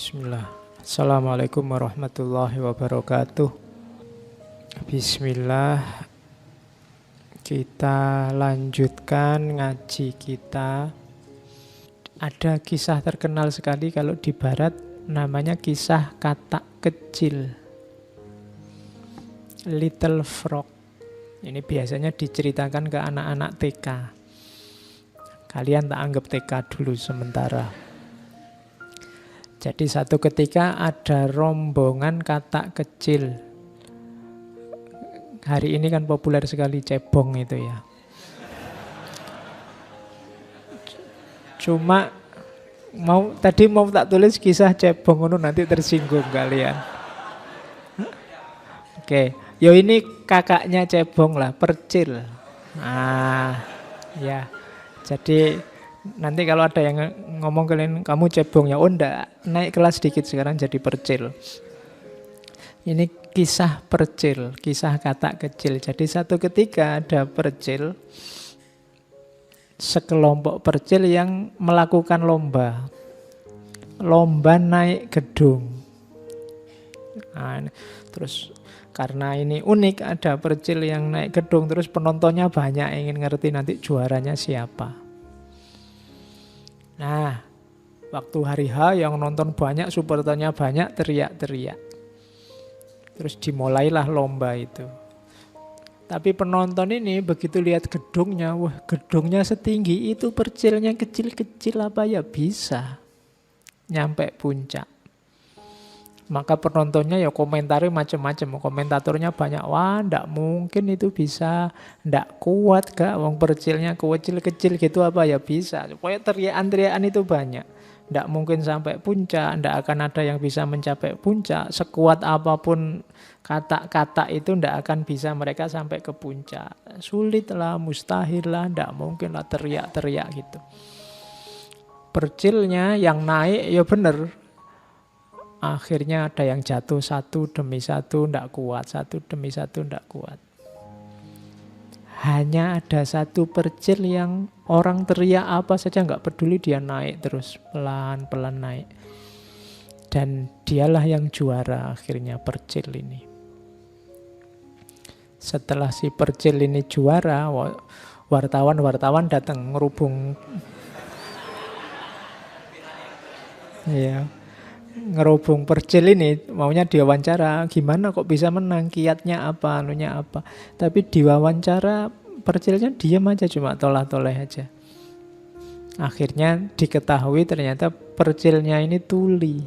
Bismillah. Assalamualaikum warahmatullahi wabarakatuh. Bismillah. Kita lanjutkan ngaji kita. Ada kisah terkenal sekali kalau di barat, namanya kisah katak kecil, Little Frog. Ini biasanya diceritakan ke anak-anak TK. Kalian tak anggap TK dulu sementara. Jadi satu ketika ada rombongan katak kecil. Hari ini kan populer sekali cebong itu ya. Cuma tadi mau tak tulis kisah cebong itu nanti tersinggung kalian. Oke, yo ini kakaknya cebong lah, Percil. Ya. Jadi nanti kalau ada yang ngomong kalian kamu cebong ya, oh enggak, naik kelas sedikit sekarang jadi Percil. Ini kisah Percil, kisah katak kecil. Jadi satu ketika ada Percil, sekelompok Percil yang melakukan lomba naik gedung. Terus karena ini unik, ada Percil yang naik gedung, terus penontonnya banyak, ingin ngerti nanti juaranya siapa. Nah, waktu hari H yang nonton banyak, supporternya banyak, teriak-teriak. Terus dimulailah lomba itu. Tapi penonton ini begitu lihat gedungnya, wah gedungnya setinggi itu, Percilnya kecil-kecil, apa ya bisa nyampe puncak. Maka penontonnya ya komentari macam-macam, komentatornya banyak, wah ndak mungkin itu bisa, ndak kuat gak, wong Percilnya kecil-kecil gitu apa ya bisa. Pokoknya teriakan-teriakan itu banyak. Ndak mungkin sampai puncak, ndak akan ada yang bisa mencapai puncak. Sekuat apapun kata-kata itu ndak akan bisa mereka sampai ke puncak. Sulit lah, mustahil lah, ndak mungkin lah, teriak-teriak gitu. Percilnya yang naik ya bener. Akhirnya ada yang jatuh satu demi satu, ndak kuat. Satu demi satu, ndak kuat. Hanya ada satu Percil yang orang teriak apa saja nggak peduli, dia naik terus, pelan-pelan naik. Dan dialah yang juara akhirnya, Percil ini. Setelah si Percil ini juara, wartawan datang ngerubung. Iya. Ngerubung Percil ini, maunya diwawancara, gimana kok bisa menang, kiatnya apa, anunya apa. Tapi diwawancara Percilnya diam aja, cuma tolah-toleh aja. Akhirnya diketahui ternyata Percilnya ini tuli.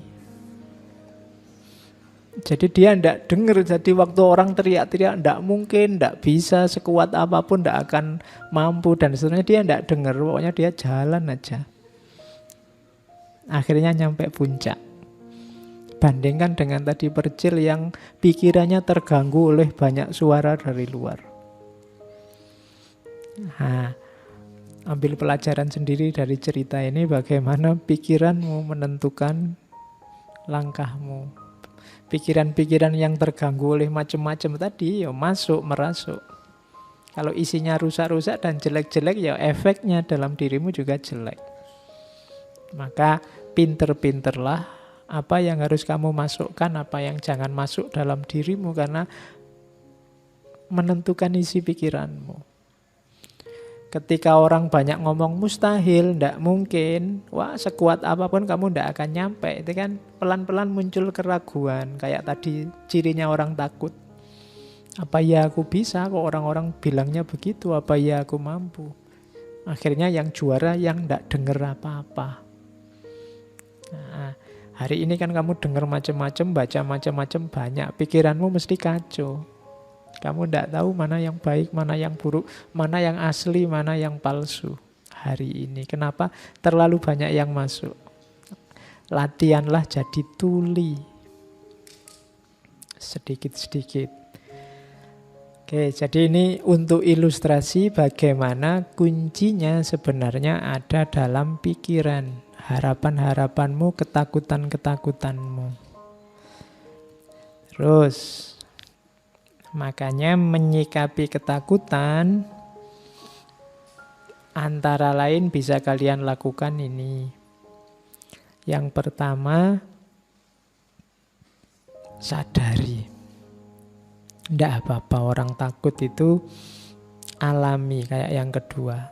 Jadi dia ndak dengar, jadi waktu orang teriak-teriak ndak mungkin, ndak bisa, sekuat apapun ndak akan mampu dan seterusnya, dia ndak dengar, pokoknya dia jalan aja. Akhirnya nyampe puncak. Bandingkan dengan tadi Percil yang pikirannya terganggu oleh banyak suara dari luar. Nah, ambil pelajaran sendiri dari cerita ini, bagaimana pikiranmu menentukan langkahmu. Pikiran-pikiran yang terganggu oleh macam-macam tadi, ya merasuk. Kalau isinya rusak-rusak dan jelek-jelek, ya efeknya dalam dirimu juga jelek. Maka pinter-pinterlah apa yang harus kamu masukkan, apa yang jangan masuk dalam dirimu, karena menentukan isi pikiranmu. Ketika orang banyak ngomong mustahil, ndak mungkin, wah sekuat apapun kamu ndak akan nyampe. Itu kan pelan-pelan muncul keraguan. Kayak tadi cirinya orang takut. Apa ya aku bisa, kok orang-orang bilangnya begitu, apa ya aku mampu. Akhirnya yang juara yang ndak dengar apa-apa. Nah, hari ini kan kamu dengar macam-macam, baca macam-macam, banyak. Pikiranmu mesti kacau. Kamu tidak tahu mana yang baik, mana yang buruk, mana yang asli, mana yang palsu. Hari ini. Kenapa? Terlalu banyak yang masuk. Latihanlah jadi tuli. Sedikit-sedikit. Oke, jadi ini untuk ilustrasi bagaimana kuncinya sebenarnya ada dalam pikiran. Harapan-harapanmu, ketakutan-ketakutanmu. Terus, makanya menyikapi ketakutan antara lain bisa kalian lakukan ini. Yang pertama, sadari. Tidak apa-apa, orang takut itu alami kayak yang kedua.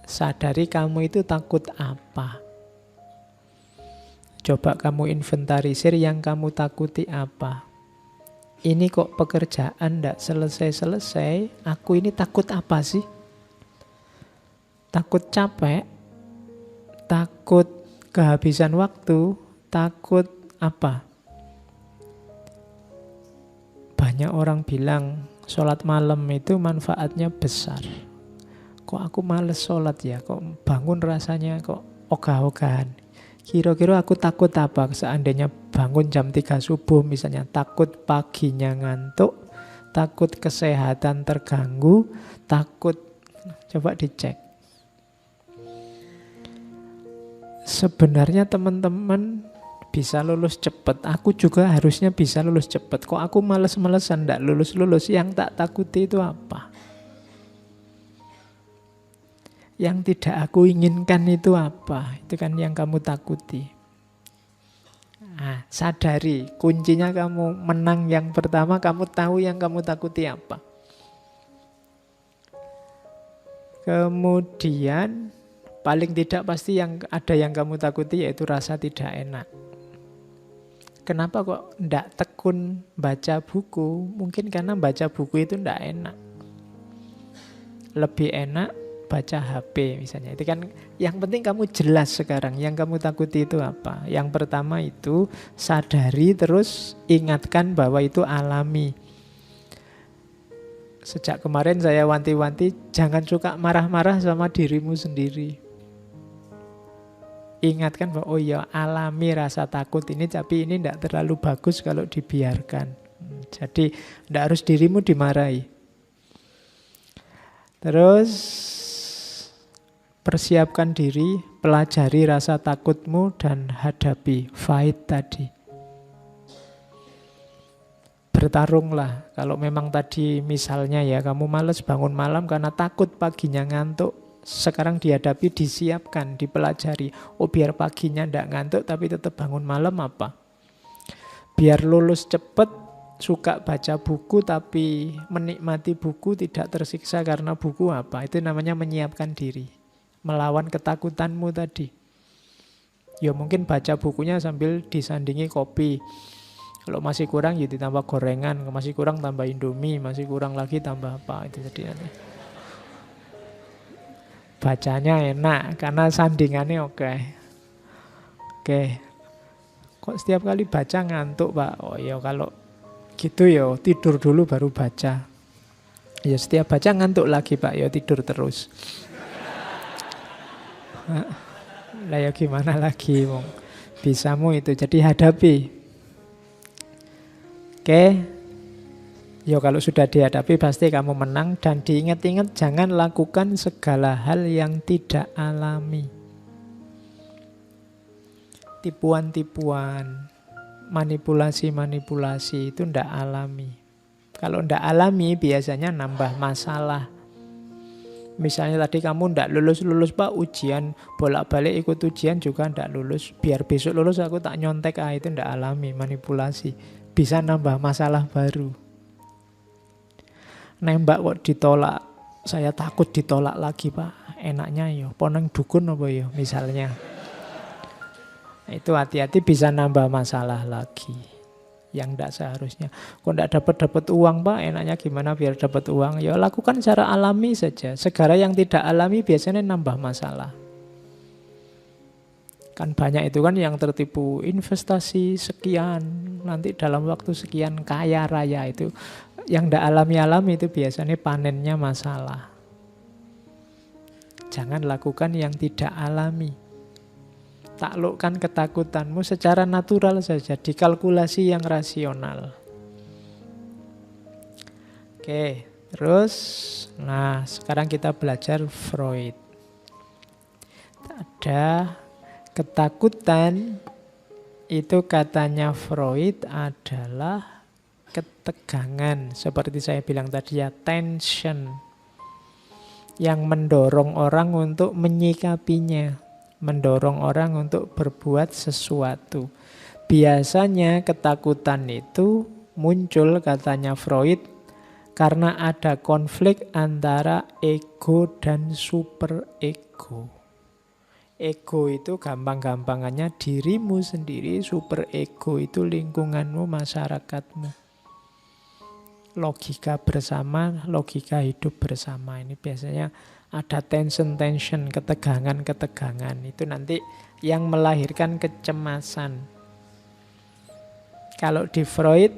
Sadari kamu itu takut apa. Coba kamu inventarisir yang kamu takuti apa. Ini kok pekerjaan tidak selesai-selesai, aku ini takut apa sih? Takut capek? Takut kehabisan waktu? Takut apa? Banyak orang bilang sholat malam itu manfaatnya besar. Kok aku males sholat ya? Kok bangun rasanya kok ogah-ogahan? Kira-kira aku takut apa seandainya bangun jam 3 subuh misalnya? Takut paginya ngantuk, takut kesehatan terganggu, takut... Coba dicek. Sebenarnya teman-teman bisa lulus cepat. Aku juga harusnya bisa lulus cepat. Kok aku males-malesan ndak lulus-lulus? Yang tak takuti itu apa? Yang tidak aku inginkan itu apa? Itu kan yang kamu takuti. Nah, sadari, kuncinya kamu menang yang pertama, kamu tahu yang kamu takuti apa. Kemudian, paling tidak pasti yang ada yang kamu takuti yaitu rasa tidak enak. Kenapa kok ndak tekun baca buku? Mungkin karena baca buku itu ndak enak. Lebih enak baca HP misalnya. Itu kan yang penting kamu jelas sekarang yang kamu takuti itu apa. Yang pertama itu sadari, terus ingatkan bahwa itu alami. Sejak kemarin saya wanti-wanti jangan suka marah-marah sama dirimu sendiri. Ingatkan bahwa oh ya alami rasa takut ini, tapi ini tidak terlalu bagus kalau dibiarkan. Jadi tidak harus dirimu dimarahi. Terus persiapkan diri, pelajari rasa takutmu dan hadapi, fight tadi. Bertarunglah. Kalau memang tadi misalnya ya kamu males bangun malam karena takut paginya ngantuk, sekarang dihadapi, disiapkan, dipelajari. Oh biar paginya tidak ngantuk tapi tetap bangun malam apa? Biar lulus cepat, suka baca buku tapi menikmati buku, tidak tersiksa karena buku apa? Itu namanya menyiapkan diri. Melawan ketakutanmu tadi. Ya mungkin baca bukunya sambil disandingi kopi. Kalau masih kurang ya ditambah gorengan, masih kurang tambah Indomie, masih kurang lagi tambah apa itu tadi nanti. Bacanya enak karena sandingannya oke. Oke. Kok setiap kali baca ngantuk, Pak? Oh ya kalau gitu ya tidur dulu baru baca. Ya setiap baca ngantuk lagi, Pak, ya tidur terus. Lah ya gimana lagi, wong. Bisamu itu, jadi hadapi. Oke. Ya kalau sudah dihadapi pasti kamu menang. Dan diingat-ingat jangan lakukan segala hal yang tidak alami. Tipuan-tipuan, manipulasi-manipulasi itu tidak alami. Kalau tidak alami biasanya nambah masalah. Misalnya tadi kamu tidak lulus-lulus, Pak, ujian, bolak-balik ikut ujian juga tidak lulus. Biar besok lulus aku tak nyontek, itu tidak alami, manipulasi. Bisa nambah masalah baru. Nembak kok ditolak, saya takut ditolak lagi, Pak. Enaknya ya, poneng dukun apa ya misalnya. Itu hati-hati bisa nambah masalah lagi. Yang tidak seharusnya. Kok tidak dapat uang, Pak, enaknya gimana biar dapat uang? Ya lakukan secara alami saja. Segala yang tidak alami biasanya nambah masalah. Kan banyak itu kan yang tertipu investasi sekian, nanti dalam waktu sekian kaya raya itu. Yang tidak alami-alami itu biasanya panennya masalah. Jangan lakukan yang tidak alami. Taklukkan ketakutanmu secara natural saja, dikalkulasi yang rasional. Oke, terus, nah sekarang kita belajar Freud. Ada ketakutan, itu katanya Freud adalah ketegangan. Seperti saya bilang tadi ya, tension. Yang mendorong orang untuk menyikapinya. Mendorong orang untuk berbuat sesuatu. Biasanya ketakutan itu muncul, katanya Freud, karena ada konflik antara ego dan superego. Ego itu gampang-gampangannya dirimu sendiri, superego itu lingkunganmu, masyarakatmu. Logika bersama, logika hidup bersama. Ini biasanya ada tension-tension, ketegangan-ketegangan. Itu nanti yang melahirkan kecemasan. Kalau di Freud,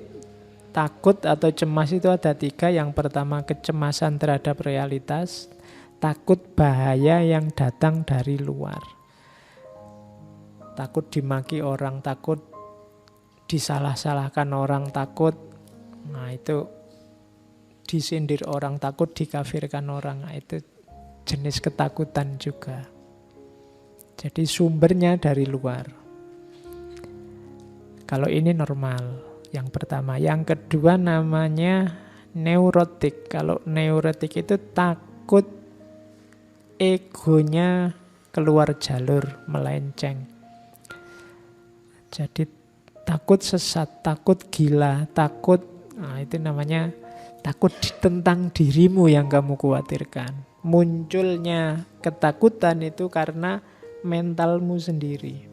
takut atau cemas itu ada 3. Yang pertama kecemasan terhadap realitas, takut bahaya yang datang dari luar. Takut dimaki orang, takut disalah-salahkan orang, takut, nah itu disindir orang, takut dikafirkan orang. Nah, itu jenis ketakutan juga. Jadi sumbernya dari luar. Kalau ini normal, yang pertama. Yang kedua namanya neurotik. Kalau neurotik itu takut egonya keluar jalur, melenceng. Jadi takut sesat, takut gila, takut, nah itu namanya takut tentang dirimu yang kamu khawatirkan. Munculnya ketakutan itu karena mentalmu sendiri.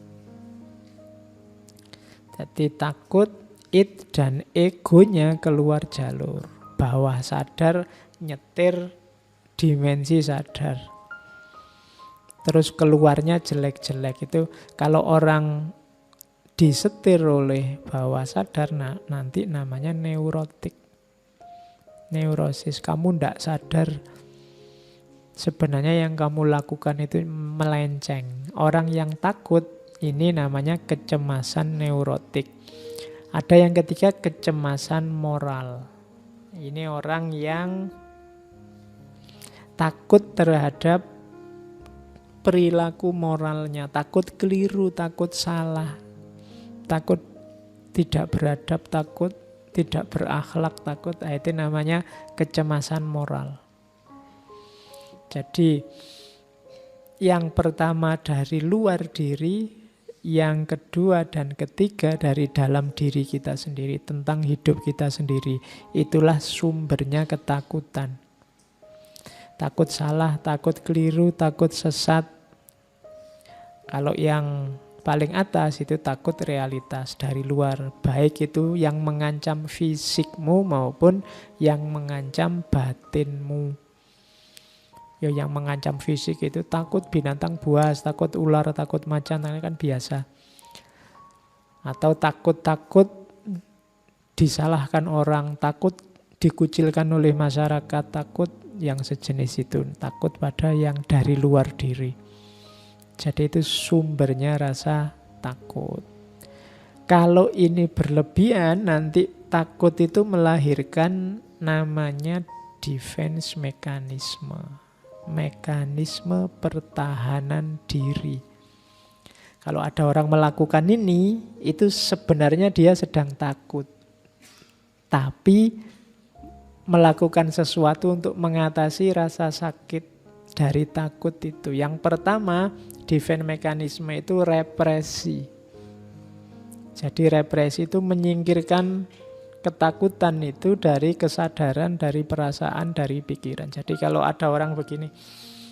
Jadi takut id dan egonya keluar jalur. Bawah sadar nyetir dimensi sadar. Terus keluarnya jelek-jelek. Itu kalau orang disetir oleh bawah sadar, nah, nanti namanya neurotik. Neurosis, kamu tidak sadar sebenarnya yang kamu lakukan itu melenceng. Orang yang takut ini namanya kecemasan neurotik. Ada yang ketiga kecemasan moral. Ini orang yang takut terhadap perilaku moralnya, takut keliru, takut salah, takut tidak beradab, takut tidak berakhlak, takut. Itu namanya kecemasan moral. Jadi yang pertama dari luar diri, yang kedua dan ketiga dari dalam diri kita sendiri, tentang hidup kita sendiri. Itulah sumbernya ketakutan. Takut salah, takut keliru, takut sesat. Kalau yang paling atas itu takut realitas dari luar. Baik itu yang mengancam fisikmu maupun yang mengancam batinmu. Ya, yang mengancam fisik itu takut binatang buas, takut ular, takut macan, ini kan biasa. Atau takut disalahkan orang, takut dikucilkan oleh masyarakat, takut yang sejenis itu, takut pada yang dari luar diri. Jadi itu sumbernya rasa takut. Kalau ini berlebihan, nanti takut itu melahirkan namanya defense mechanism. Mekanisme pertahanan diri. Kalau ada orang melakukan ini, itu sebenarnya dia sedang takut. Tapi melakukan sesuatu untuk mengatasi rasa sakit dari takut itu. Yang pertama, defense mekanisme itu represi. Jadi represi itu menyingkirkan ketakutan itu dari kesadaran, dari perasaan, dari pikiran. Jadi kalau ada orang begini,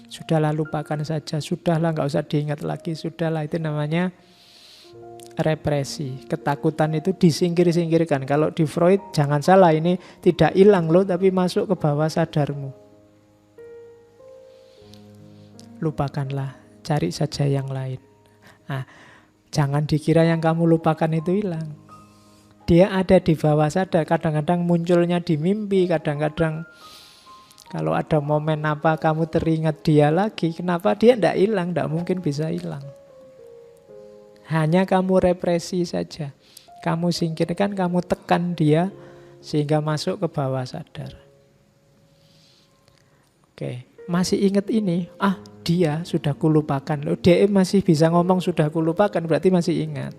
sudahlah lupakan saja, sudahlah nggak usah diingat lagi, sudahlah, itu namanya represi. Ketakutan itu disingkir-singkirkan. Kalau di Freud, jangan salah, ini tidak hilang loh, tapi masuk ke bawah sadarmu. Lupakanlah, cari saja yang lain. Nah, jangan dikira yang kamu lupakan itu hilang. Dia ada di bawah sadar, kadang-kadang munculnya di mimpi, kadang-kadang kalau ada momen apa kamu teringat dia lagi, kenapa dia tidak hilang, tidak mungkin bisa hilang. Hanya kamu represi saja, kamu singkirkan, kamu tekan dia sehingga masuk ke bawah sadar. Oke, masih ingat ini? Ah, dia sudah kulupakan. Loh, dia masih bisa ngomong sudah kulupakan, berarti masih ingat.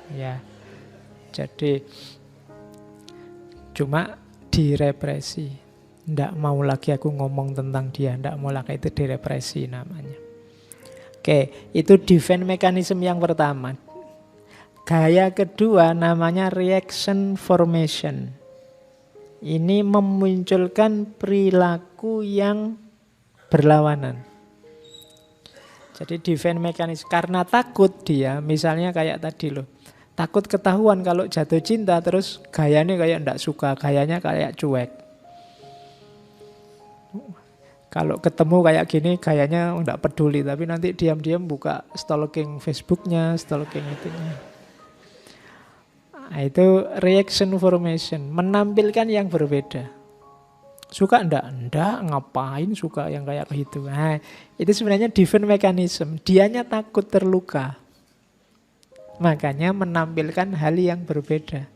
Ya, jadi cuma direpresi. Nggak mau lagi aku ngomong tentang dia, nggak mau lagi, itu direpresi namanya. Oke, itu defense mechanism yang pertama. Gaya kedua namanya reaction formation. Ini memunculkan perilaku yang berlawanan. Jadi defense mechanism, karena takut dia, misalnya kayak tadi loh, takut ketahuan kalau jatuh cinta, terus gayanya kayak ndak suka, gayanya kayak cuek. Kalau ketemu kayak gini, gayanya ndak peduli, tapi nanti diam-diam buka stalking Facebooknya, stalking itunya. Nah, itu reaction formation, menampilkan yang berbeda. Suka enggak? Enggak, ngapain suka yang kayak gitu. Nah, itu sebenarnya defense mechanism. Dianya takut terluka. Makanya menampilkan hal yang berbeda.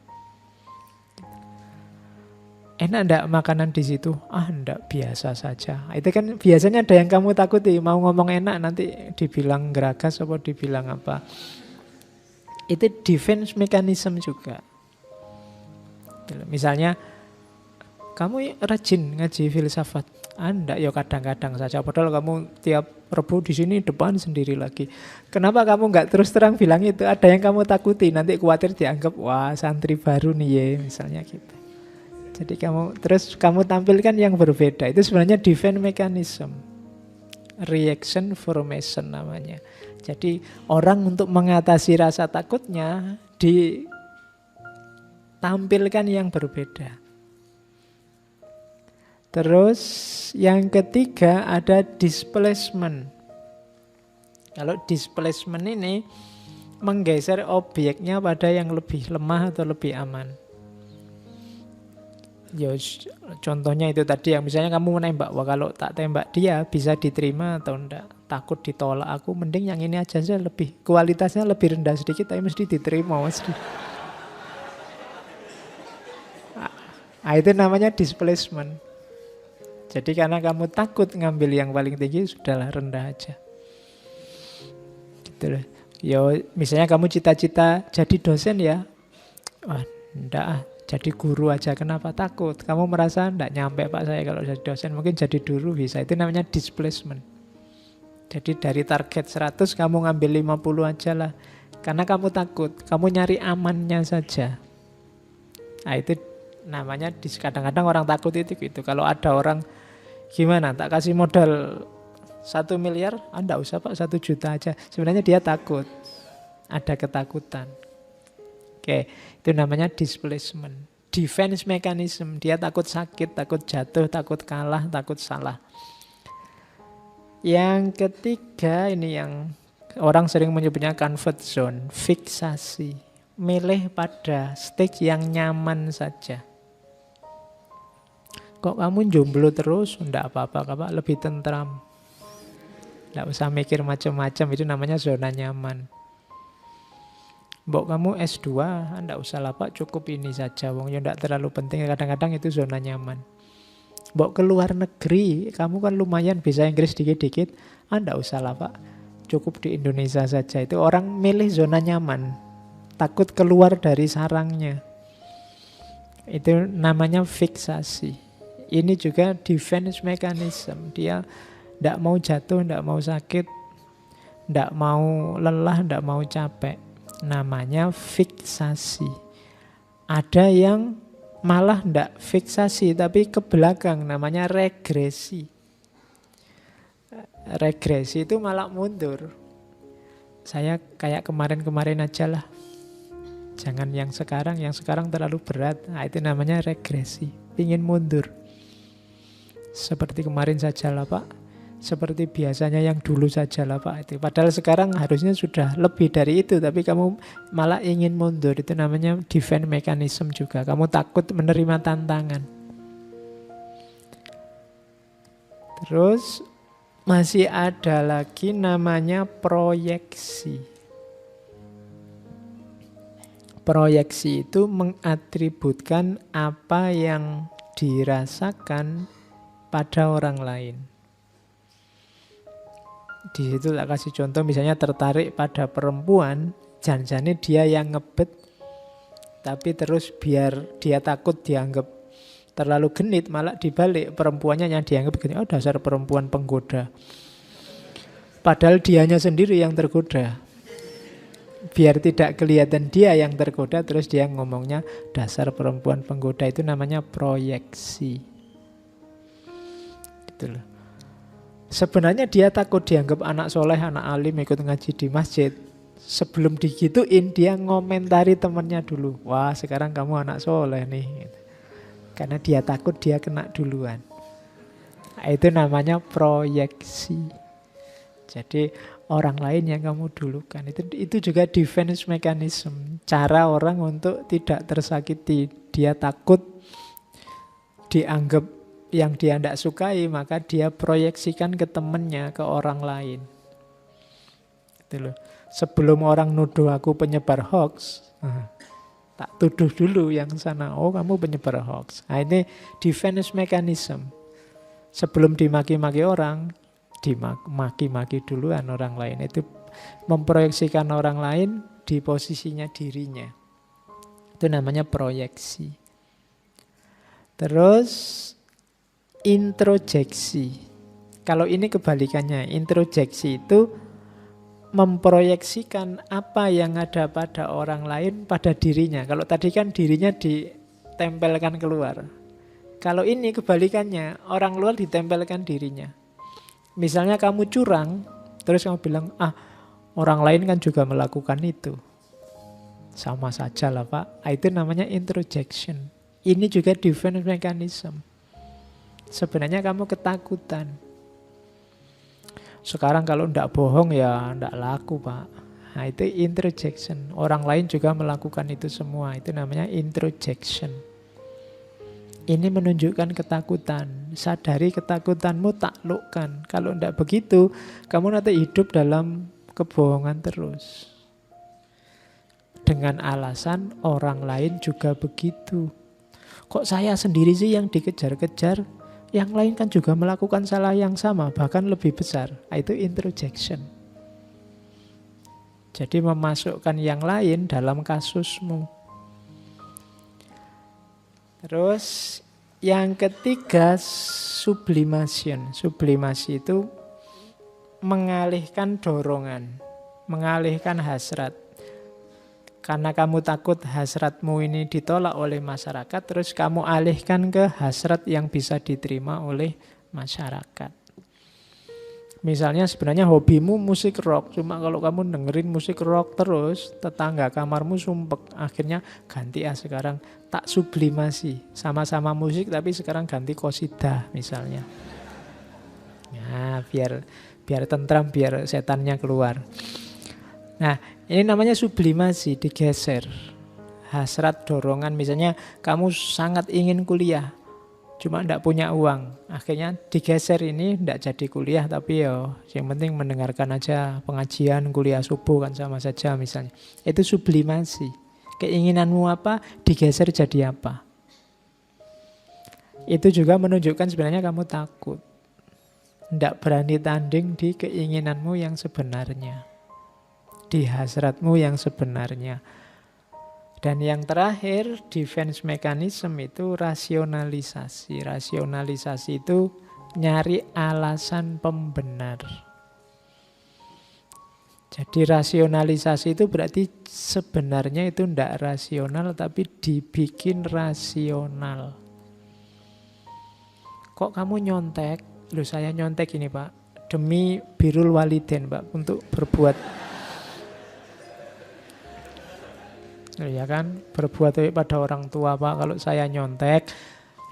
Enak enggak makanan di situ? Ah, enggak, biasa saja. Itu kan biasanya ada yang kamu takuti. Mau ngomong enak nanti dibilang geragas atau dibilang apa. Itu defense mechanism juga. Misalnya, kamu rajin ngaji filsafat. Anda ya kadang-kadang saja. Padahal kamu tiap Rebu di sini depan sendiri lagi. Kenapa kamu nggak terus terang bilang itu? Ada yang kamu takuti. Nanti khawatir dianggap wah santri baru nih ya, misalnya gitu. Jadi kamu tampilkan yang berbeda. Itu sebenarnya defense mechanism, reaction formation namanya. Jadi orang untuk mengatasi rasa takutnya ditampilkan yang berbeda. Terus yang ketiga ada displacement. Kalau displacement ini menggeser objeknya pada yang lebih lemah atau lebih aman. Ya, contohnya itu tadi yang misalnya kamu menembak, wah kalau tak tembak dia bisa diterima atau enggak. Takut ditolak, aku mending yang ini aja sih, lebih kualitasnya lebih rendah sedikit tapi mesti diterima mesti. Nah, itu namanya displacement. Jadi karena kamu takut ngambil yang paling tinggi, sudahlah rendah aja. Gitu loh. Ya, misalnya kamu cita-cita jadi dosen ya. Wah, enggak jadi guru aja. Kenapa takut? Kamu merasa enggak nyampe Pak saya kalau jadi dosen, mungkin jadi guru bisa. Itu namanya displacement. Jadi dari target 100 kamu ngambil 50 aja lah. Karena kamu takut, kamu nyari amannya saja. Nah, itu namanya kadang-kadang orang takut itu gitu. Kalau ada orang gimana, tak kasih modal 1 miliar, enggak usah Pak, 1 juta aja. Sebenarnya dia takut, ada ketakutan. Oke, itu namanya displacement. Defense mechanism, dia takut sakit, takut jatuh, takut kalah, takut salah. Yang ketiga ini yang orang sering menyebutnya comfort zone, fiksasi. Milih pada stage yang nyaman saja. Kok kamu jomblo terus? Enggak apa-apa, lebih tentram. Enggak usah mikir macam-macam, itu namanya zona nyaman. Mbok kamu S2, enggak usah lah Pak, cukup ini saja. Wong ya enggak terlalu penting, kadang-kadang itu zona nyaman. Mbok keluar negeri, kamu kan lumayan bisa Inggris dikit-dikit, enggak usah lah Pak, cukup di Indonesia saja. Itu orang milih zona nyaman, takut keluar dari sarangnya. Itu namanya fiksasi. Ini juga defense mechanism. Dia tidak mau jatuh, tidak mau sakit, tidak mau lelah, tidak mau capek. Namanya fiksasi. Ada yang malah tidak fiksasi, tapi ke belakang, namanya regresi. Regresi itu malah mundur. Saya kayak kemarin-kemarin aja lah. Jangan yang sekarang terlalu berat. Nah, itu namanya regresi. Ingin mundur. Seperti kemarin saja lah Pak. Seperti biasanya yang dulu saja lah Pak. Itu. Padahal sekarang harusnya sudah lebih dari itu. Tapi kamu malah ingin mundur. Itu namanya defense mechanism juga. Kamu takut menerima tantangan. Terus masih ada lagi namanya proyeksi. Proyeksi itu mengatributkan apa yang dirasakan pada orang lain. Di situ tak kasih contoh, misalnya tertarik pada perempuan, jangan-jangan dia yang ngebet, tapi terus biar dia takut dianggap terlalu genit, malah dibalik perempuannya yang dianggap genit. Oh, dasar perempuan penggoda. Padahal dianya sendiri yang tergoda. Biar tidak kelihatan dia yang tergoda, terus dia ngomongnya dasar perempuan penggoda, itu namanya proyeksi. Gitu loh. Sebenarnya dia takut dianggap anak soleh, anak alim, ikut ngaji di masjid. Sebelum digituin, dia ngomentari temennya dulu. Wah, sekarang kamu anak soleh nih. Karena dia takut dia kena duluan. Nah, itu namanya proyeksi. Jadi orang lain yang kamu dulukan. Itu juga defense mechanism. Cara orang untuk tidak tersakiti. Dia takut dianggap yang dia tidak sukai, maka dia proyeksikan ke temennya, ke orang lain. Gitu loh. Sebelum orang nuduh aku penyebar hoax, tak tuduh dulu yang sana, oh kamu penyebar hoax. Nah ini defense mechanism. Sebelum dimaki-maki orang, dimaki-maki duluan orang lain. Itu memproyeksikan orang lain di posisinya dirinya. Itu namanya proyeksi. Terus introjeksi. Kalau ini kebalikannya, introjeksi itu memproyeksikan apa yang ada pada orang lain pada dirinya. Kalau tadi kan dirinya ditempelkan keluar. Kalau ini kebalikannya, orang luar ditempelkan dirinya. Misalnya kamu curang, terus kamu bilang, orang lain kan juga melakukan itu. Sama saja lah Pak. Itu namanya introjection. Ini juga defense mechanism. Sebenarnya kamu ketakutan. Sekarang kalau ndak bohong ya ndak laku Pak. Nah itu introjection. Orang lain juga melakukan itu semua. Itu namanya introjection. Ini menunjukkan ketakutan. Sadari ketakutanmu, taklukkan. Kalau ndak begitu, kamu nanti hidup dalam kebohongan terus. Dengan alasan orang lain juga begitu. Kok saya sendiri sih yang dikejar-kejar? Yang lain kan juga melakukan salah yang sama, bahkan lebih besar. Itu introjection. Jadi memasukkan yang lain dalam kasusmu. Terus yang ketiga sublimation. Sublimasi itu mengalihkan dorongan, mengalihkan hasrat. Karena kamu takut hasratmu ini ditolak oleh masyarakat, terus kamu alihkan ke hasrat yang bisa diterima oleh masyarakat. Misalnya sebenarnya hobimu musik rock, cuma kalau kamu dengerin musik rock terus, tetangga kamarmu sumpek. Akhirnya ganti sekarang tak sublimasi. Sama-sama musik tapi sekarang ganti qasidah misalnya. Nah, biar tentram, biar setannya keluar. Nah, ini namanya sublimasi, digeser. Hasrat, dorongan, misalnya kamu sangat ingin kuliah, cuma tidak punya uang. Akhirnya digeser ini, tidak jadi kuliah, tapi yang penting mendengarkan aja pengajian, kuliah subuh kan sama saja misalnya. Itu sublimasi. Keinginanmu apa, digeser jadi apa. Itu juga menunjukkan sebenarnya kamu takut. Tidak berani tanding di keinginanmu yang sebenarnya. Di hasratmu yang sebenarnya. Dan yang terakhir, defense mechanism itu rasionalisasi. Rasionalisasi itu nyari alasan pembenar. Jadi rasionalisasi itu berarti sebenarnya itu tidak rasional, tapi dibikin rasional. Kok kamu nyontek? Loh saya nyontek ini Pak, demi birrul walidain Pak, untuk berbuat ya kan, berbuat baik pada orang tua Pak. Kalau saya nyontek,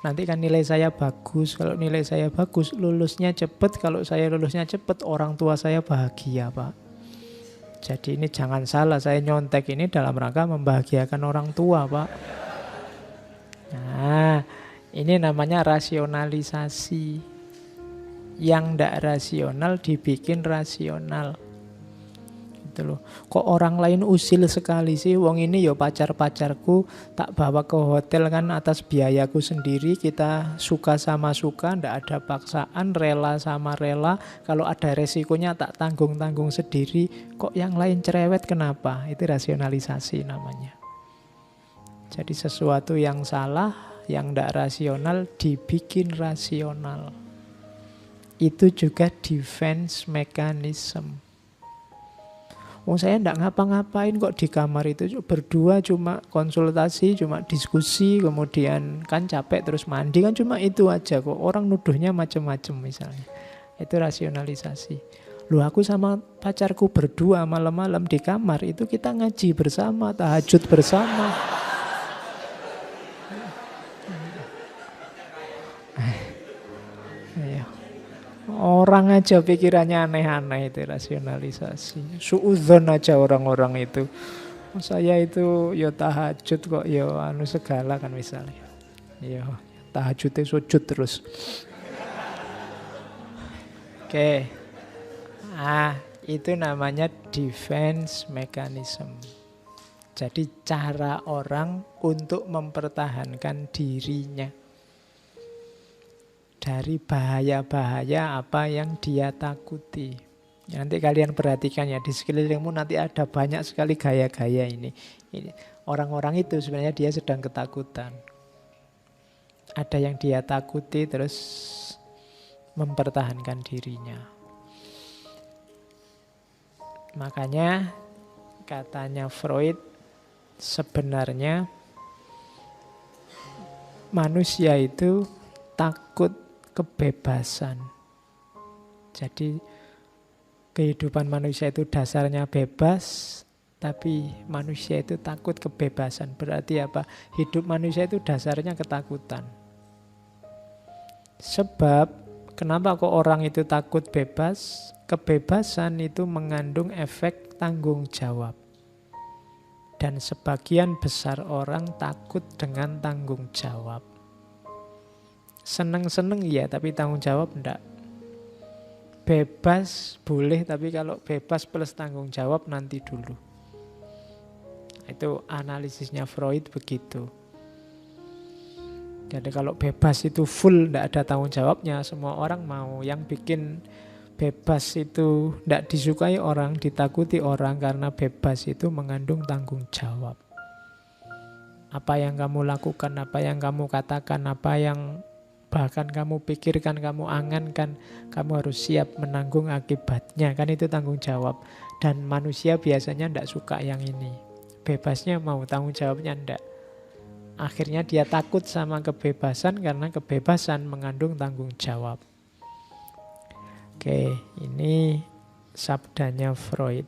nanti kan nilai saya bagus. Kalau nilai saya bagus, lulusnya cepet. Kalau saya lulusnya cepet, orang tua saya bahagia Pak. Jadi ini jangan salah, saya nyontek ini dalam rangka membahagiakan orang tua Pak. Nah, ini namanya rasionalisasi. Yang tidak rasional dibikin rasional. Loh. Kok orang lain usil sekali sih, wong ini ya pacar-pacarku, tak bawa ke hotel kan atas biayaku sendiri, kita suka sama suka, ndak ada paksaan, rela sama rela, kalau ada resikonya tak tanggung-tanggung sendiri, kok yang lain cerewet kenapa? Itu rasionalisasi namanya. Jadi sesuatu yang salah, yang ndak rasional dibikin rasional. itu juga defense mechanism. Oh, saya enggak ngapa-ngapain kok di kamar itu, berdua cuma konsultasi, cuma diskusi, kemudian kan capek terus mandi, kan cuma itu aja kok. Orang nuduhnya macam-macam misalnya. Itu rasionalisasi. Loh, aku sama pacarku berdua malam-malam di kamar, itu kita ngaji bersama, tahajud bersama. Orang aja pikirannya aneh-aneh, itu rasionalisasi. Suudzon aja orang-orang itu. Saya itu ya tahajud kok, ya anu segala kan misalnya. Ya tahajudnya sujud terus. Oke. Itu namanya defense mechanism. Jadi cara orang untuk mempertahankan dirinya dari bahaya-bahaya apa yang dia takuti. Nanti kalian perhatikan ya, di sekelilingmu nanti ada banyak sekali gaya-gaya ini. Orang-orang itu sebenarnya dia sedang ketakutan. Ada yang dia takuti terus mempertahankan dirinya. Makanya katanya Freud, sebenarnya manusia itu takut kebebasan. Jadi kehidupan manusia itu dasarnya bebas, tapi manusia itu takut kebebasan. Berarti apa? Hidup manusia itu dasarnya ketakutan. Sebab kenapa kok orang itu takut bebas? Kebebasan itu mengandung efek tanggung jawab. Dan sebagian besar orang takut dengan tanggung jawab. Seneng-seneng ya, tapi tanggung jawab enggak. Bebas boleh, tapi kalau bebas plus tanggung jawab nanti dulu. Itu analisisnya Freud begitu. Jadi kalau bebas itu full, enggak ada tanggung jawabnya, semua orang mau. Yang bikin bebas itu enggak disukai orang, ditakuti orang, karena bebas itu mengandung tanggung jawab. Apa yang kamu lakukan, apa yang kamu katakan, apa yang bahkan kamu pikirkan, kamu angankan, kamu harus siap menanggung akibatnya. Kan itu tanggung jawab. Dan manusia biasanya tidak suka yang ini. Bebasnya mau, tanggung jawabnya tidak. Akhirnya dia takut sama kebebasan karena kebebasan mengandung tanggung jawab. Oke, ini sabdanya Freud.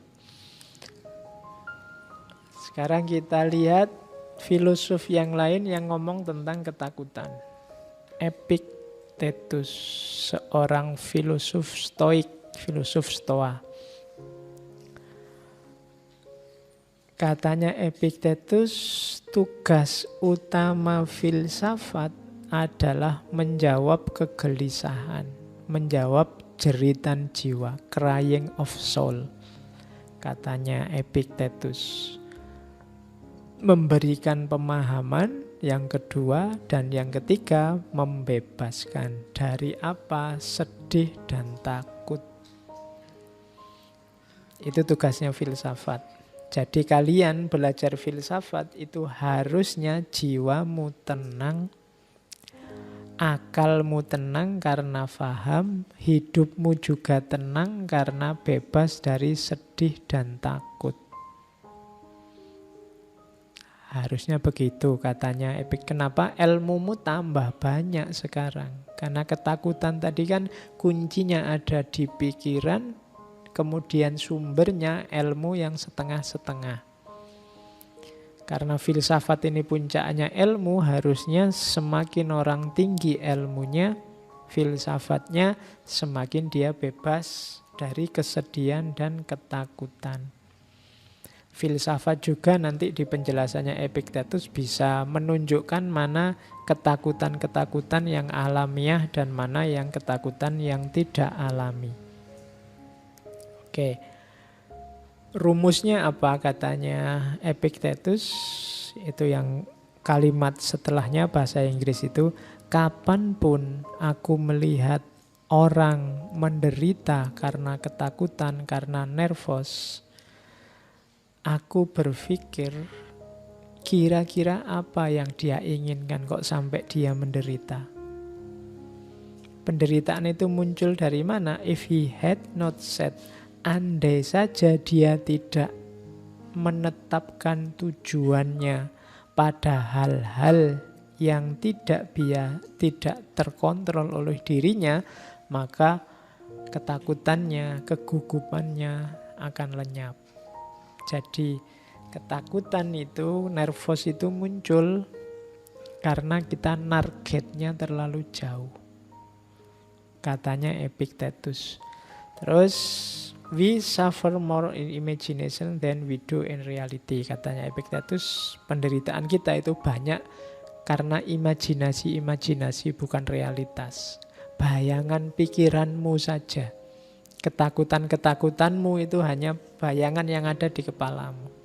Sekarang kita lihat filosof yang lain yang ngomong tentang ketakutan. Epictetus, seorang filosof stoik, filosof stoa. Katanya Epictetus, tugas utama filsafat adalah menjawab kegelisahan, menjawab jeritan jiwa, crying of soul. Katanya Epictetus. Memberikan pemahaman, yang kedua, dan yang ketiga, membebaskan dari apa? Sedih dan takut. Itu tugasnya filsafat. Jadi kalian belajar filsafat itu harusnya jiwamu tenang, akalmu tenang karena faham, hidupmu juga tenang karena bebas dari sedih dan takut. Harusnya begitu katanya Epik. Kenapa? Ilmumu tambah banyak sekarang. Karena ketakutan tadi kan kuncinya ada di pikiran, kemudian sumbernya ilmu yang setengah-setengah. Karena filsafat ini puncaknya ilmu, harusnya semakin orang tinggi ilmunya, filsafatnya, semakin dia bebas dari kesedihan dan ketakutan. Filsafat juga nanti di penjelasannya Epictetus bisa menunjukkan mana ketakutan-ketakutan yang alamiah dan mana yang ketakutan yang tidak alami. Oke, rumusnya apa katanya Epictetus? Itu yang kalimat setelahnya bahasa Inggris itu, kapanpun aku melihat orang menderita karena ketakutan, karena nervous, aku berpikir kira-kira apa yang dia inginkan kok sampai dia menderita. Penderitaan itu muncul dari mana? If he had not said, andai saja dia tidak menetapkan tujuannya pada hal-hal yang tidak terkontrol oleh dirinya, maka ketakutannya, kegugupannya akan lenyap. Jadi ketakutan itu, nervous itu muncul karena kita targetnya terlalu jauh. Katanya Epictetus. Terus, we suffer more in imagination than we do in reality. Katanya Epictetus, penderitaan kita itu banyak karena imajinasi bukan realitas. Bayangan pikiranmu saja. Ketakutan-ketakutanmu itu hanya bayangan yang ada di kepalamu.